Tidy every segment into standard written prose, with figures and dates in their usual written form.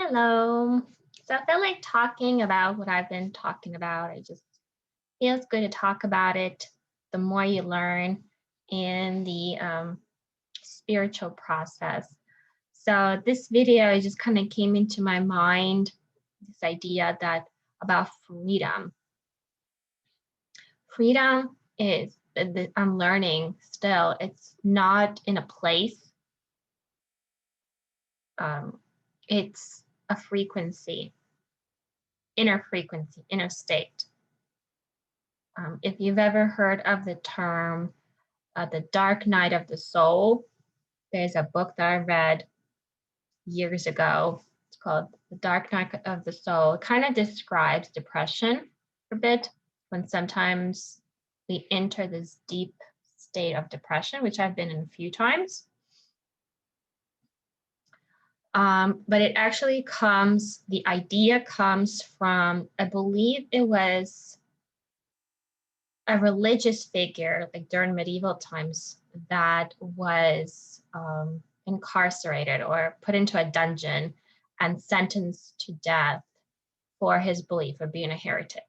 Hello. So I feel like talking about what I've been talking about. It just feels good to talk about it. The more you learn in the spiritual process. So this video it just kind of came into my mind. This idea that about freedom. Freedom is I'm learning still. It's not in a place. Um, it's a frequency, inner state. If you've ever heard of the term the dark night of the soul, there's a book that I read years ago. It's called The Dark Night of the Soul. It kind of describes depression a bit when sometimes we enter this deep state of depression, which I've been in a few times. But it actually the idea comes from, I believe it was a religious figure, like during medieval times, that was incarcerated or put into a dungeon and sentenced to death for his belief of being a heretic.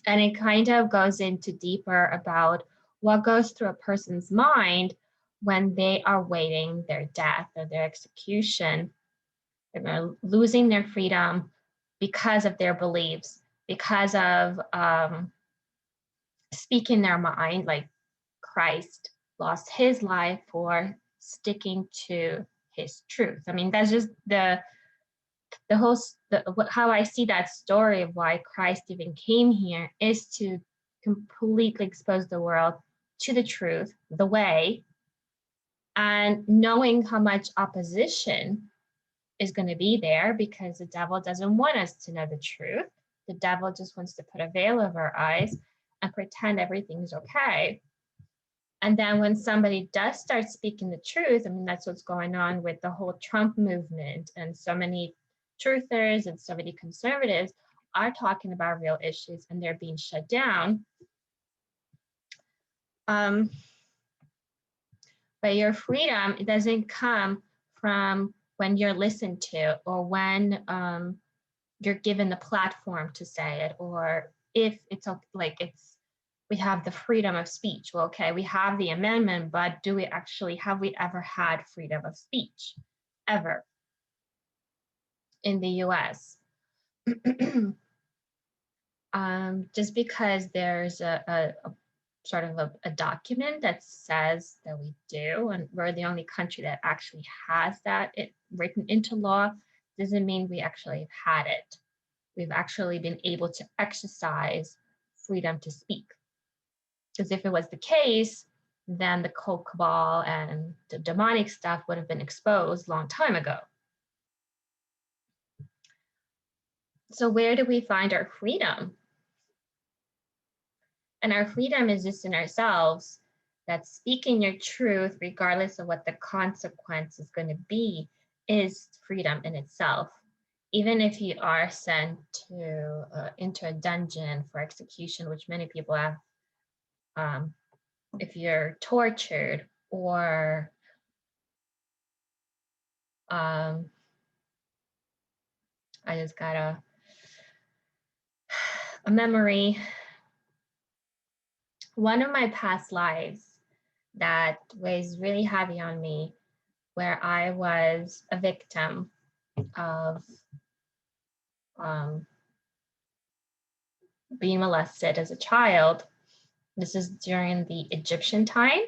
And it kind of goes into deeper about what goes through a person's mind when they are waiting their death or their execution. They're losing their freedom because of their beliefs, because of speaking their mind, like Christ lost his life for sticking to his truth. I mean, that's just how I see that story of why Christ even came here is to completely expose the world to the truth, the way, and knowing how much opposition is going to be there because the devil doesn't want us to know the truth. The devil just wants to put a veil over our eyes and pretend everything's okay. And then when somebody does start speaking the truth, I mean, that's what's going on with the whole Trump movement. And so many truthers and so many conservatives are talking about real issues and they're being shut down. But your freedom, it doesn't come from when you're listened to or when you're given the platform to say it, or if it's like we have the freedom of speech. Well, okay, we have the amendment, but have we ever had freedom of speech ever in the US? Just because there's a sort of a document that says that we do, and we're the only country that actually has that written into law, doesn't mean we actually have had it. We've actually been able to exercise freedom to speak. Because if it was the case, then the cult cabal and the demonic stuff would have been exposed a long time ago. So where do we find our freedom? And our freedom is just in ourselves, that speaking your truth, regardless of what the consequence is going to be, is freedom in itself. Even if you are sent to into a dungeon for execution, which many people have, if you're tortured or I just got a memory. One of my past lives that weighs really heavy on me, where I was a victim of being molested as a child. This is during the Egyptian time.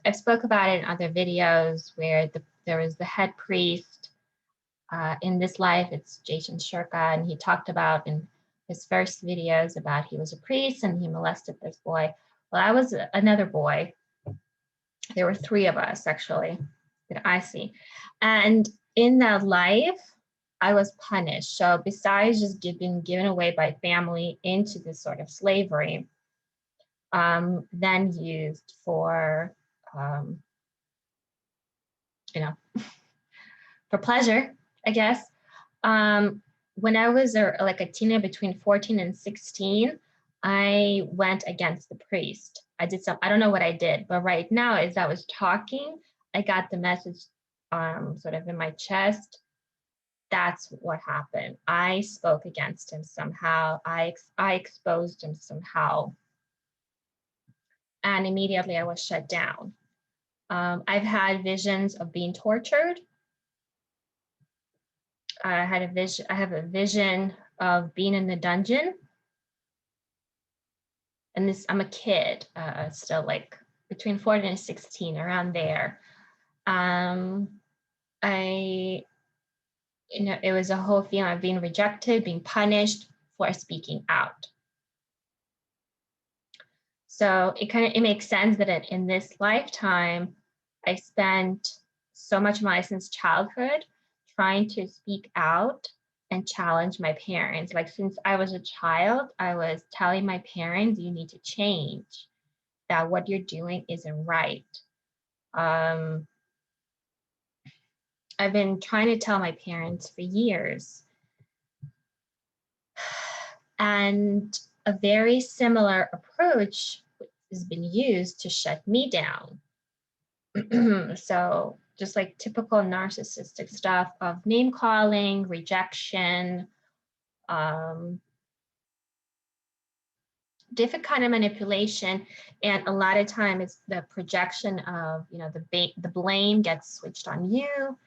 I've spoke about it in other videos where there was the head priest. In this life, it's Jason Shurka, and he talked about in his first videos about he was a priest and he molested this boy. Well, I was another boy. There were three of us actually that I see. And in that life, I was punished. So besides just being given away by family into this sort of slavery, then used for, for pleasure, I guess. When I was like a teenager between 14 and 16, I went against the priest. I don't know what I did, but right now as I was talking, I got the message sort of in my chest. That's what happened. I spoke against him somehow. I exposed him somehow. And immediately I was shut down. I've had visions of being tortured. I have a vision of being in the dungeon. And this, I'm a kid, still like between 14 and 16, around there. It was a whole feeling of being rejected, being punished for speaking out. So it makes sense that in this lifetime, I spent so much of my since childhood trying to speak out and challenge my parents. Like since I was a child, I was telling my parents, you need to change, that what you're doing isn't right. I've been trying to tell my parents for years. And a very similar approach has been used to shut me down. So just like typical narcissistic stuff of name calling, rejection, different kind of manipulation, and a lot of time it's the projection of, the blame gets switched on you.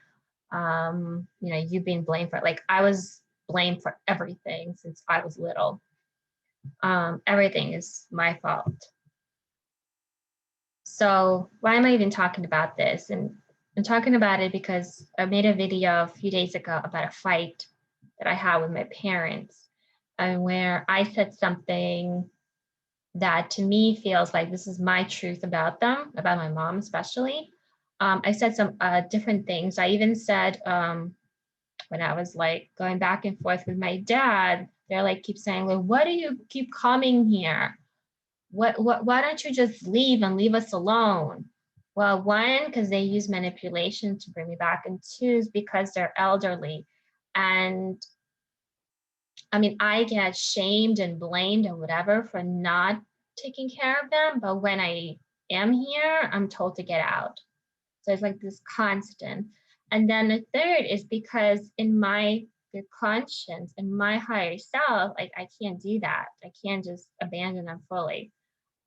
You've been blamed for, like, I was blamed for everything since I was little. Everything is my fault. So why am I even talking about this? And I'm talking about it because I made a video a few days ago about a fight that I had with my parents, and where I said something that to me feels like this is my truth about them, about my mom especially. I said some different things. I even said when I was like going back and forth with my dad, they're like keep saying, like, what do you keep coming here? Why don't you just leave and leave us alone? Well, one, because they use manipulation to bring me back, and two is because they're elderly. And I mean, I get shamed and blamed and whatever for not taking care of them, but when I am here, I'm told to get out. So it's like this constant. And then the third is because in my conscience, in my higher self, like I can't do that. I can't just abandon them fully.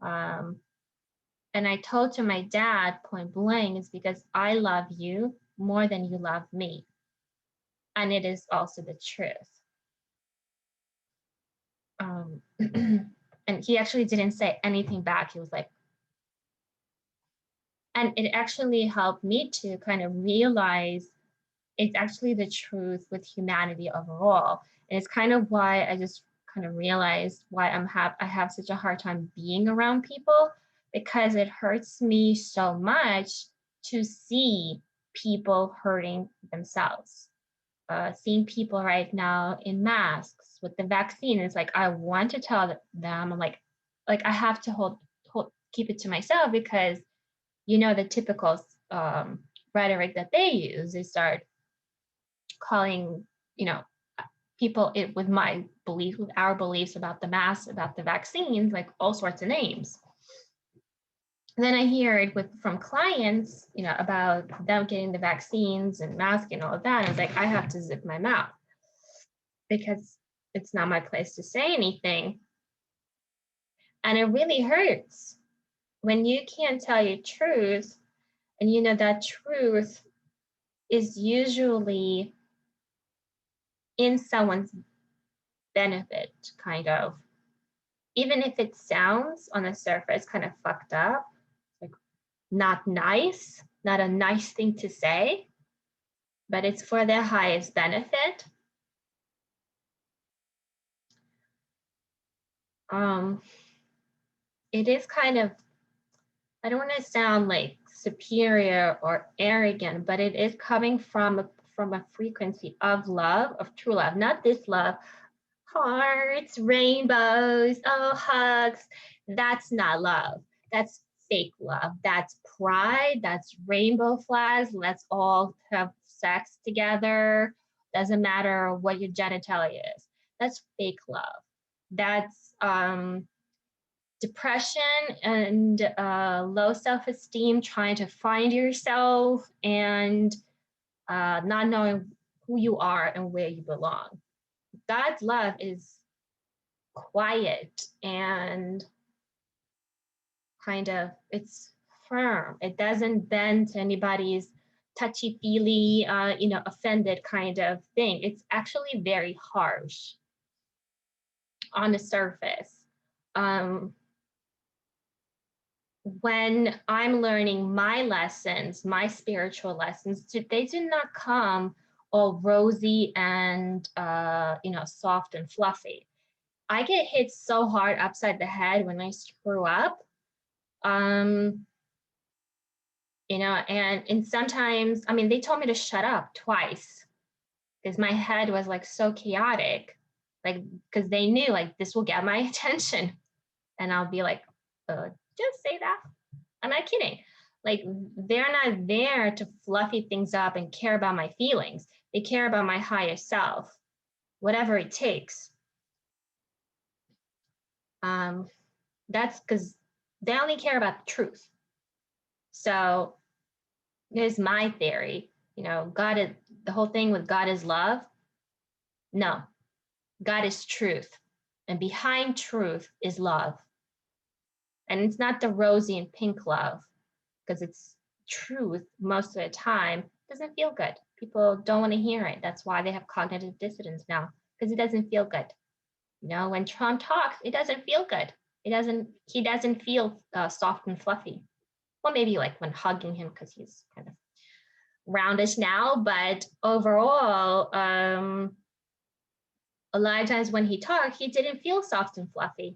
And I told to my dad point blank, it's because I love you more than you love me. And it is also the truth. And he actually didn't say anything back. He was like, and it actually helped me to kind of realize it's actually the truth with humanity overall. And it's kind of why I just kind of realized why I have such a hard time being around people, because it hurts me so much to see people hurting themselves. Seeing people right now in masks with the vaccine, it's like I want to tell them, I'm like I have to keep it to myself, because the typical rhetoric that they use, they start calling people with my belief, with our beliefs about the mask, about the vaccines, like all sorts of names. And then I hear it from clients, about them getting the vaccines and mask and all of that. And it's like I have to zip my mouth because it's not my place to say anything. And it really hurts when you can't tell your truth, and that truth is usually in someone's benefit, kind of. Even if it sounds on the surface kind of fucked up, like not nice, not a nice thing to say, but it's for their highest benefit. It is kind of, I don't want to sound like superior or arrogant, but it is coming from a frequency of love, of true love, not this love, hearts, rainbows, oh, hugs. That's not love. That's fake love. That's pride. That's rainbow flags. Let's all have sex together. Doesn't matter what your genitalia is. That's fake love. That's depression and low self-esteem, trying to find yourself and not knowing who you are and where you belong. God's love is quiet and kind of, it's firm. It doesn't bend to anybody's touchy-feely, offended kind of thing. It's actually very harsh on the surface. When I'm learning my lessons, my spiritual lessons, they do not come all rosy and soft and fluffy. I get hit so hard upside the head when I screw up. And sometimes, I mean, they told me to shut up twice because my head was like so chaotic, like, because they knew like this will get my attention. And I'll be like, just say that. I'm not kidding. Like, they're not there to fluffy things up and care about my feelings. They care about my higher self, whatever it takes. That's because they only care about the truth. So here's my theory. God is, the whole thing with God is love. No, God is truth. And behind truth is love. And it's not the rosy and pink love, because it's truth most of the time. Doesn't feel good. People don't want to hear it. That's why they have cognitive dissonance now, because it doesn't feel good. When Trump talks, it doesn't feel good. He doesn't feel soft and fluffy. Well, maybe like when hugging him, because he's kind of roundish now, but overall, a lot of times when he talked, he didn't feel soft and fluffy.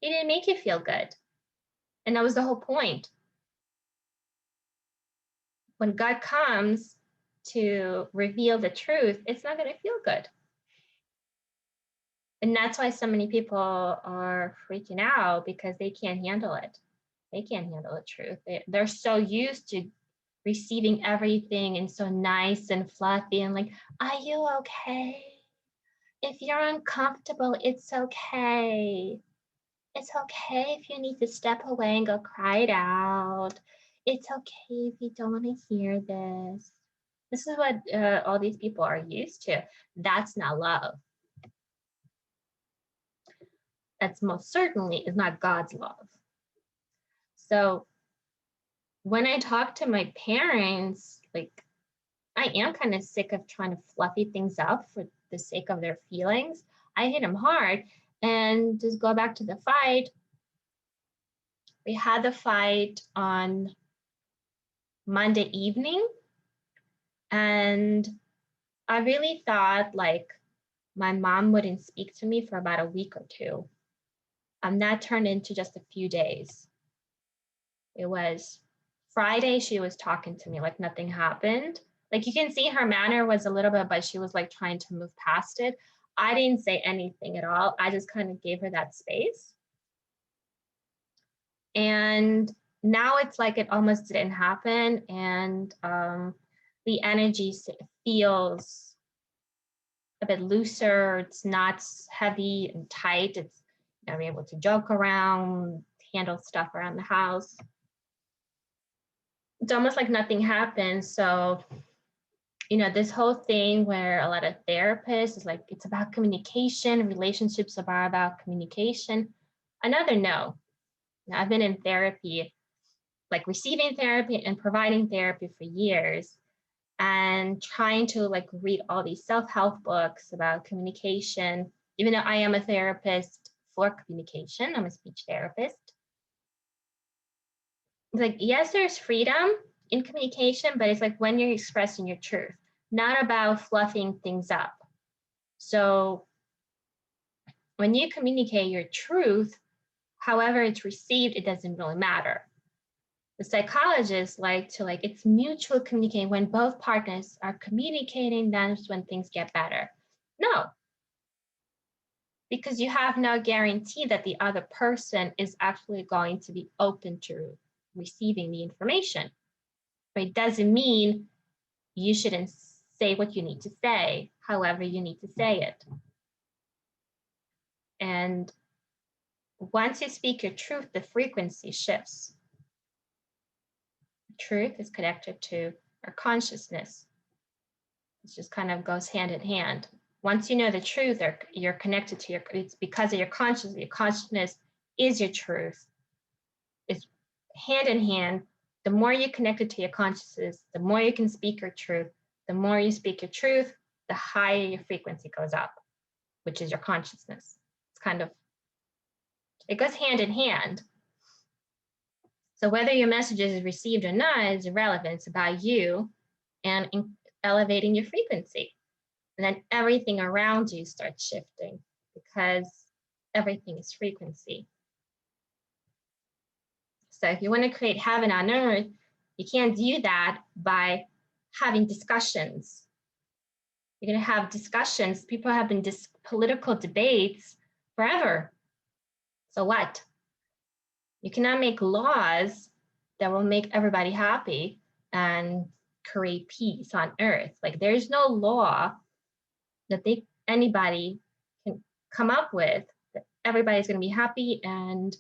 He didn't make you feel good. And that was the whole point. When God comes to reveal the truth, it's not going to feel good. And that's why so many people are freaking out, because they can't handle it. They can't handle the truth. They're so used to receiving everything and so nice and fluffy and like, are you okay? If you're uncomfortable, it's okay. It's okay if you need to step away and go cry it out. It's okay if you don't want to hear this. This is what all these people are used to. That's not love. That's most certainly is not God's love. So when I talk to my parents, like, I am kind of sick of trying to fluffy things up for the sake of their feelings. I hit them hard. And just go back to the fight. We had the fight on Monday evening. And I really thought like my mom wouldn't speak to me for about a week or two. And that turned into just a few days. It was Friday, she was talking to me like nothing happened. Like, you can see her manner was a little bit, but she was like trying to move past it. I didn't say anything at all. I just kind of gave her that space. And now it's like it almost didn't happen. And the energy feels a bit looser. It's not heavy and tight. It's, I'm able to joke around, handle stuff around the house. It's almost like nothing happened. So, this whole thing where a lot of therapists is like, it's about communication, relationships are about communication. Another no. Now, I've been in therapy, like receiving therapy and providing therapy for years, and trying to like read all these self-help books about communication, even though I am a therapist for communication, I'm a speech therapist. It's like, yes, there's freedom in communication, but it's like when you're expressing your truth, not about fluffing things up. So when you communicate your truth, however it's received, it doesn't really matter. The psychologists like to it's mutual communicating. When both partners are communicating, that's when things get better. No, because you have no guarantee that the other person is actually going to be open to receiving the information. But it doesn't mean you shouldn't say what you need to say, however you need to say it. And once you speak your truth, the frequency shifts. Truth is connected to our consciousness. It just kind of goes hand in hand. Once you know the truth, you're connected to it's because of your consciousness. Your consciousness is your truth. It's hand in hand. The more you connect it to your consciousness, the more you can speak your truth. The more you speak your truth, the higher your frequency goes up, which is your consciousness. It's kind of, it goes hand in hand. So whether your message is received or not is irrelevant. It's about you and elevating your frequency. And then everything around you starts shifting because everything is frequency. So if you want to create heaven on earth, you can't do that by having discussions. You're going to have discussions. People have been political debates forever. So what? You cannot make laws that will make everybody happy and create peace on earth. Like there's no law that anybody can come up with that everybody's going to be happy and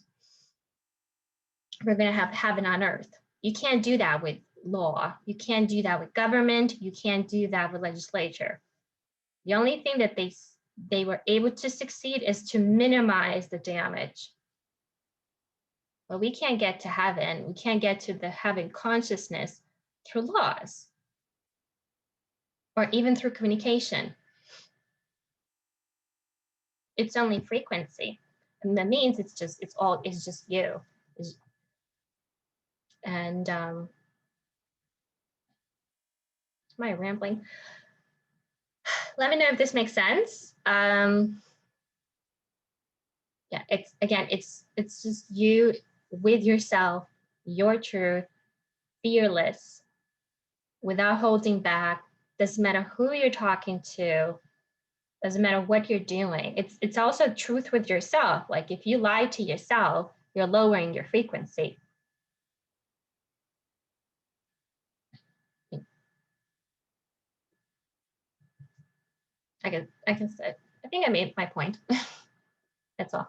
we're going to have heaven on earth. You can't do that with law. You can't do that with government. You can't do that with legislature. The only thing that they were able to succeed is to minimize the damage. But we can't get to heaven. We can't get to the heaven consciousness through laws or even through communication. It's only frequency. And that means it's just you. And am I rambling? Let me know if this makes sense. Yeah, it's just you with yourself, your truth, fearless, without holding back. Doesn't matter who you're talking to, doesn't matter what you're doing. It's also truth with yourself. Like if you lie to yourself, you're lowering your frequency. I think I made my point. That's all.